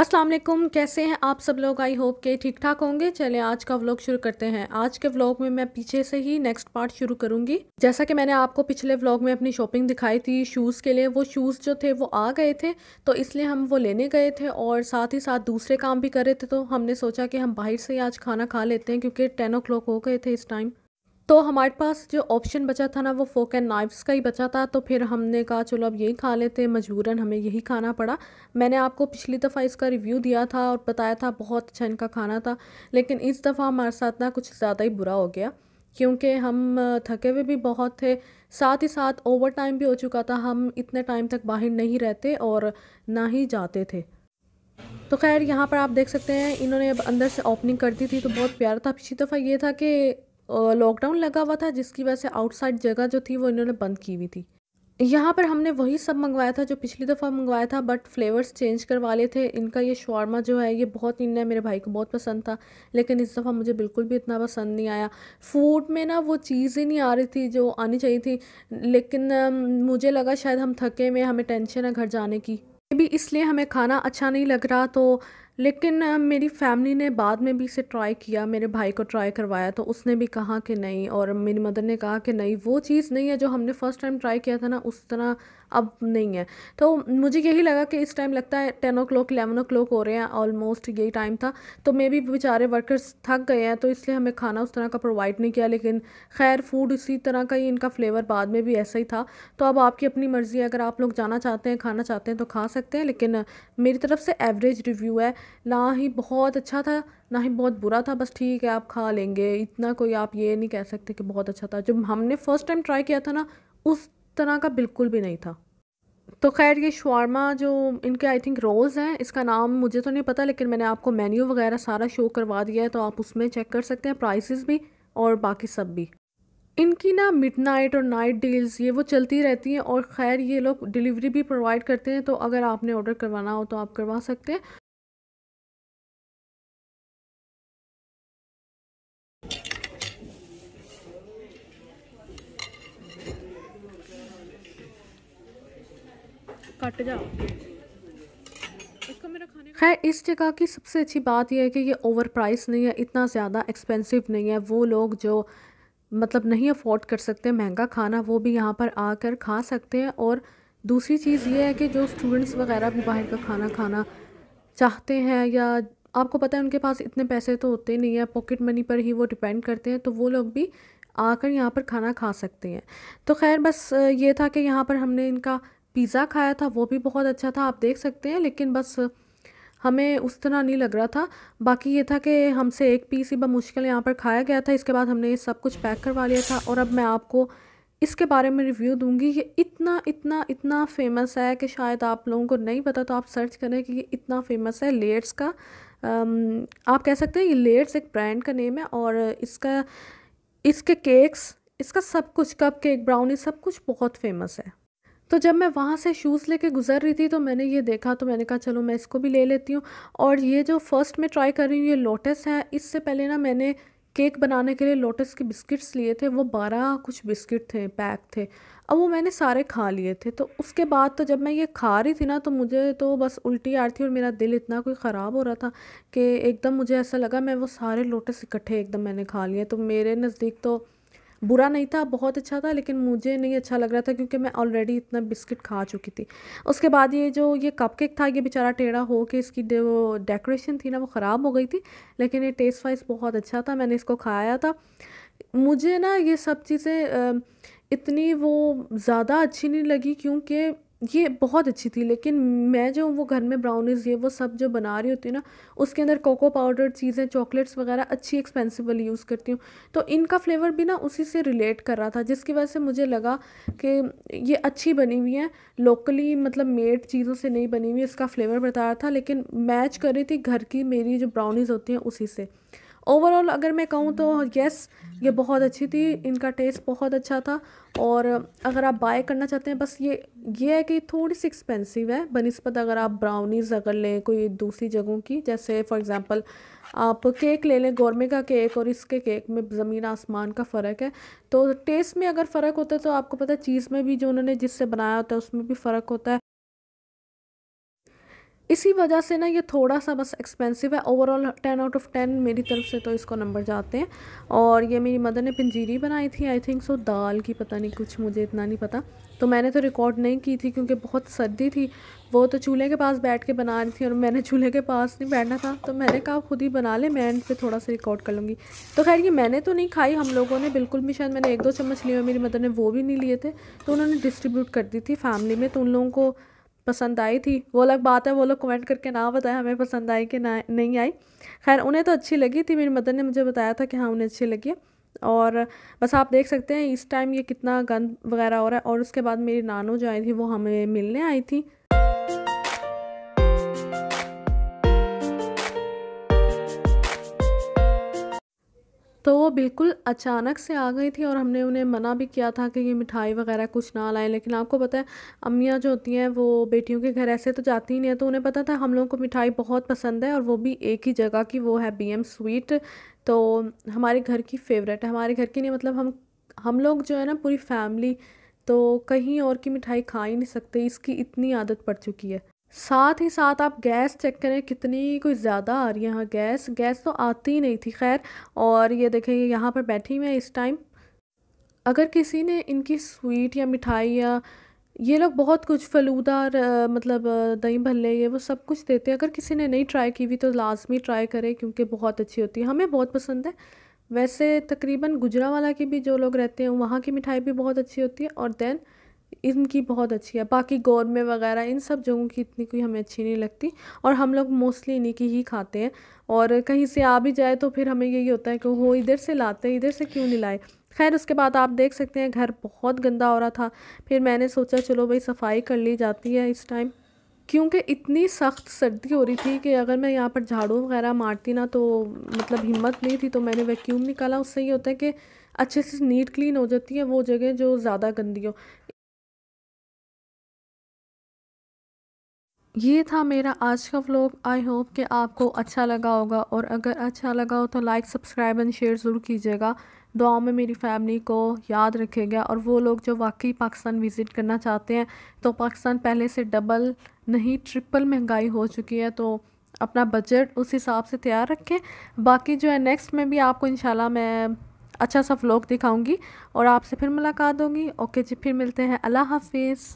अस्सलाम वालेकुम, कैसे हैं आप सब लोग। आई होप के ठीक ठाक होंगे। चलें आज का व्लॉग शुरू करते हैं। आज के व्लॉग में मैं पीछे से ही नेक्स्ट पार्ट शुरू करूंगी। जैसा कि मैंने आपको पिछले व्लॉग में अपनी शॉपिंग दिखाई थी शूज़ के लिए, वो शूज़ जो थे वो आ गए थे, तो इसलिए हम वो लेने गए थे और साथ ही साथ दूसरे काम भी कर रहे थे। तो हमने सोचा कि हम बाहर से ही आज खाना खा लेते हैं क्योंकि 10 o'clock हो गए थे इस टाइम। तो हमारे पास जो ऑप्शन बचा था ना वो फोक एंड नाइफ्स का ही बचा था, तो फिर हमने कहा चलो अब यही खा लेते हैं, मजबूरन हमें यही खाना पड़ा। मैंने आपको पिछली दफ़ा इसका रिव्यू दिया था और बताया था बहुत अच्छा इनका खाना था, लेकिन इस दफ़ा हमारे साथ ना कुछ ज़्यादा ही बुरा हो गया क्योंकि हम थके हुए भी बहुत थे, साथ ही साथ ओवर टाइम भी हो चुका था। हम इतने टाइम तक बाहर नहीं रहते और ना ही जाते थे। तो खैर यहाँ पर आप देख सकते हैं इन्होंने अब अंदर से ओपनिंग कर दी थी, तो बहुत प्यारा था। पिछली दफ़ा ये था कि लॉकडाउन लगा हुआ था जिसकी वजह से आउटसाइड जगह जो थी वो इन्होंने बंद की हुई थी। यहाँ पर हमने वही सब मंगवाया था जो पिछली दफ़ा मंगवाया था, बट फ्लेवर्स चेंज करवा लिए थे। इनका ये शवारमा जो है ये बहुत इनने मेरे भाई को बहुत पसंद था, लेकिन इस दफ़ा मुझे बिल्कुल भी इतना पसंद नहीं आया। फूड में ना वो चीज़ ही नहीं आ रही थी जो आनी चाहिए थी, लेकिन मुझे लगा शायद हम थके में हमें टेंशन है घर जाने की, भी इसलिए हमें खाना अच्छा नहीं लग रहा। तो लेकिन मेरी फैमिली ने बाद में भी इसे ट्राई किया, मेरे भाई को ट्राई करवाया तो उसने भी कहा कि नहीं, और मेरी मदर ने कहा कि नहीं वो चीज़ नहीं है जो हमने फ़र्स्ट टाइम ट्राई किया था ना उस तरह अब नहीं है। तो मुझे यही लगा कि इस टाइम लगता है 10 o'clock 11 o'clock हो रहे हैं, ऑलमोस्ट यही टाइम था। तो मे भी बेचारे वर्कर्स थक गए हैं तो इसलिए हमें खाना उस तरह का प्रोवाइड नहीं किया, लेकिन खैर फूड इसी तरह का ही, इनका फ्लेवर बाद में भी ऐसा ही था। तो अब आपकी अपनी मर्ज़ी है, अगर आप लोग जाना चाहते हैं खाना चाहते हैं तो खा सकते हैं, लेकिन मेरी तरफ से एवरेज रिव्यू है। ना ही बहुत अच्छा था ना ही बहुत बुरा था, बस ठीक है आप खा लेंगे, इतना कोई आप ये नहीं कह सकते कि बहुत अच्छा था। जब हमने फ़र्स्ट टाइम ट्राई किया था ना उस तरह का बिल्कुल भी नहीं था। तो खैर ये शवारमा जो इनके आई थिंक रोल्स हैं, इसका नाम मुझे तो नहीं पता, लेकिन मैंने आपको मेन्यू वगैरह सारा शो करवा दिया है तो आप उसमें चेक कर सकते हैं, प्राइसेस भी और बाकी सब भी। इनकी ना मिडनाइट और नाइट डील्स ये वो चलती रहती हैं, और ख़ैर ये लोग डिलीवरी भी प्रोवाइड करते हैं, तो अगर आपने ऑर्डर करवाना हो तो आप करवा सकते हैं। कट जा। खैर इस जगह की सबसे अच्छी बात यह है कि ये ओवर प्राइस नहीं है, इतना ज़्यादा एक्सपेंसिव नहीं है। वो लोग जो मतलब नहीं अफोर्ड कर सकते महंगा खाना, वो भी यहाँ पर आकर खा सकते हैं। और दूसरी चीज़ ये है कि जो स्टूडेंट्स वगैरह भी बाहर का खाना खाना चाहते हैं, या आपको पता है उनके पास इतने पैसे तो होते नहीं है, पॉकेट मनी पर ही वो डिपेंड करते हैं, तो वो लोग भी आकर यहाँ पर खाना खा सकते हैं। तो खैर बस ये था कि यहाँ पर हमने इनका पिज़्ज़ा खाया था, वो भी बहुत अच्छा था, आप देख सकते हैं, लेकिन बस हमें उस तरह नहीं लग रहा था। बाकी ये था कि हमसे एक पीस ही बमुश्किल यहाँ पर खाया गया था। इसके बाद हमने ये सब कुछ पैक करवा लिया था, और अब मैं आपको इसके बारे में रिव्यू दूंगी। ये इतना इतना इतना फेमस है कि शायद आप लोगों को नहीं पता, तो आप सर्च करें कि ये इतना फेमस है लेयर्स का। आप कह सकते हैं ये लेयर्स एक ब्रांड का नेम है, और इसका इसके केक्स, इसका सब कुछ, कप केक, ब्राउनी, सब कुछ बहुत फेमस है। तो जब मैं वहाँ से शूज़ लेके गुज़र रही थी तो मैंने ये देखा, तो मैंने कहा चलो मैं इसको भी ले लेती हूँ। और ये जो फ़र्स्ट में ट्राई कर रही हूँ ये लोटस है। इससे पहले ना मैंने केक बनाने के लिए लोटस के बिस्किट्स लिए थे, वो 12 कुछ बिस्किट थे, पैक थे। अब वो मैंने सारे खा लिए थे, तो उसके बाद तो जब मैं ये खा रही थी ना तो मुझे तो बस उल्टी आ रही थी, और मेरा दिल इतना कोई ख़राब हो रहा था कि एकदम मुझे ऐसा लगा मैं वो सारे लोटस इकट्ठे एकदम मैंने खा लिए। तो मेरे नज़दीक तो बुरा नहीं था, बहुत अच्छा था, लेकिन मुझे नहीं अच्छा लग रहा था क्योंकि मैं ऑलरेडी इतना बिस्किट खा चुकी थी। उसके बाद ये जो ये कपकेक था ये बेचारा टेढ़ा हो के, इसकी जो डेकोरेशन थी ना वो ख़राब हो गई थी, लेकिन ये टेस्ट वाइज बहुत अच्छा था, मैंने इसको खाया था। मुझे ना ये सब चीज़ें इतनी वो ज़्यादा अच्छी नहीं लगी क्योंकि ये बहुत अच्छी थी, लेकिन मैं जो वो घर में ब्राउनीज़ ये वो सब जो बना रही होती हूँ ना, उसके अंदर कोको पाउडर चीज़ें, चॉकलेट्स वगैरह अच्छी एक्सपेंसिव वाली यूज़ करती हूँ, तो इनका फ्लेवर भी ना उसी से रिलेट कर रहा था, जिसकी वजह से मुझे लगा कि ये अच्छी बनी हुई है, लोकली मतलब मेड चीज़ों से नहीं बनी हुई, इसका फ्लेवर बता रहा था, लेकिन मैच कर रही थी घर की मेरी जो ब्राउनीज़ होती हैं उसी से। ओवरऑल अगर मैं कहूँ तो यस, ये बहुत अच्छी थी, इनका टेस्ट बहुत अच्छा था। और अगर आप बाय करना चाहते हैं, बस ये है कि थोड़ी सी एक्सपेंसिव है बनिस्बत अगर आप ब्राउनीज़ अगर लें कोई दूसरी जगहों की, जैसे फॉर एग्जांपल आप केक ले लें, गोरमे का केक और इसके केक में ज़मीन आसमान का फ़र्क है। तो टेस्ट में अगर फ़र्क होता है तो आपको पता है चीज़ में भी जो उन्होंने जिससे बनाया होता है उसमें भी फ़र्क होता है। इसी वजह से ना ये थोड़ा सा बस एक्सपेंसिव है। ओवरऑल 10 आउट ऑफ 10 मेरी तरफ से तो इसको नंबर जाते हैं। और ये मेरी मदर ने पंजीरी बनाई थी, आई थिंक सो दाल की, पता नहीं, कुछ मुझे इतना नहीं पता। तो मैंने तो रिकॉर्ड नहीं की थी क्योंकि बहुत सर्दी थी। वो तो चूल्हे के पास बैठ के बना रही थी और मैंने चूल्हे के पास नहीं बैठना था, तो मैंने कहा खुद ही बना ले, मैं एंड पे थोड़ा सा रिकॉर्ड कर लूँगी। तो खैर ये मैंने तो नहीं खाई, हम लोगों ने बिल्कुल भी, शायद मैंने 1-2 चम्मच लिए और मेरी मदर ने वो भी नहीं लिए थे, तो उन्होंने डिस्ट्रीब्यूट कर दी थी फैमिली में। तो उन लोगों को पसंद आई थी, वो अलग बात है, वो लोग कमेंट करके ना बताएं हमें पसंद आई कि ना नहीं आई। खैर उन्हें तो अच्छी लगी थी, मेरी मदर ने मुझे बताया था कि हाँ उन्हें अच्छी लगी है। और बस आप देख सकते हैं इस टाइम ये कितना गंद वगैरह हो रहा है। और उसके बाद मेरी नानू जो आई थी वो हमें मिलने आई थी। तो वो बिल्कुल अचानक से आ गई थी और हमने उन्हें मना भी किया था कि ये मिठाई वगैरह कुछ ना लाएं, लेकिन आपको पता है अम्मियाँ जो होती हैं वो बेटियों के घर ऐसे तो जाती ही नहीं है, तो उन्हें पता था हम लोगों को मिठाई बहुत पसंद है और वो भी एक ही जगह की, वो है BM स्वीट। तो हमारे घर की फेवरेट है, हमारे घर की नहीं, मतलब हम लोग जो है ना पूरी फैमिली, तो कहीं और की मिठाई खा ही नहीं सकते, इसकी इतनी आदत पड़ चुकी है। साथ ही साथ आप गैस चेक करें कितनी कोई ज़्यादा आ रही है यहाँ, गैस गैस तो आती ही नहीं थी। खैर, और ये देखें ये यहाँ पर बैठी हुई है इस टाइम। अगर किसी ने इनकी स्वीट या मिठाई या ये लोग बहुत कुछ फ़लूदा और मतलब दही भल्ले ये वो सब कुछ देते हैं, अगर किसी ने नहीं ट्राई की हुई तो लाजमी ट्राई करें क्योंकि बहुत अच्छी होती है, हमें बहुत पसंद है। वैसे तकरीबन गुजरांवाला की भी जो लोग रहते हैं वहाँ की मिठाई भी बहुत अच्छी होती है, और देन इनकी बहुत अच्छी है। बाकी गौरमें वगैरह इन सब जगहों की इतनी कोई हमें अच्छी नहीं लगती, और हम लोग मोस्टली इन्हीं की ही खाते हैं। और कहीं से आ भी जाए तो फिर हमें यही होता है कि वो इधर से लाते हैं, इधर से क्यों नहीं लाए। खैर उसके बाद आप देख सकते हैं घर बहुत गंदा हो रहा था, फिर मैंने सोचा चलो भाई सफाई कर ली जाती है इस टाइम, क्योंकि इतनी सख्त सर्दी हो रही थी कि अगर मैं यहाँ पर झाड़ू वगैरह मारती ना तो मतलब हिम्मत नहीं थी, तो मैंने वैक्यूम निकाला। उससे ये होता है कि अच्छे से नीट क्लीन हो जाती है वो जगह जो ज़्यादा गंदी हो। ये था मेरा आज का व्लॉग। आई होप कि आपको अच्छा लगा होगा, और अगर अच्छा लगा हो तो लाइक सब्सक्राइब एंड शेयर ज़रूर कीजिएगा। दुआओं में मेरी फैमिली को याद रखिएगा, और वो लोग जो वाकई पाकिस्तान विज़िट करना चाहते हैं, तो पाकिस्तान पहले से डबल नहीं ट्रिपल महंगाई हो चुकी है, तो अपना बजट उस हिसाब से तैयार रखें। बाकी जो है नेक्स्ट में भी आपको इंशाल्लाह मैं अच्छा सा व्लॉग दिखाऊंगी और आपसे फिर मुलाकात होगी। ओके जी, फिर मिलते हैं। अल्लाह हाफिज़।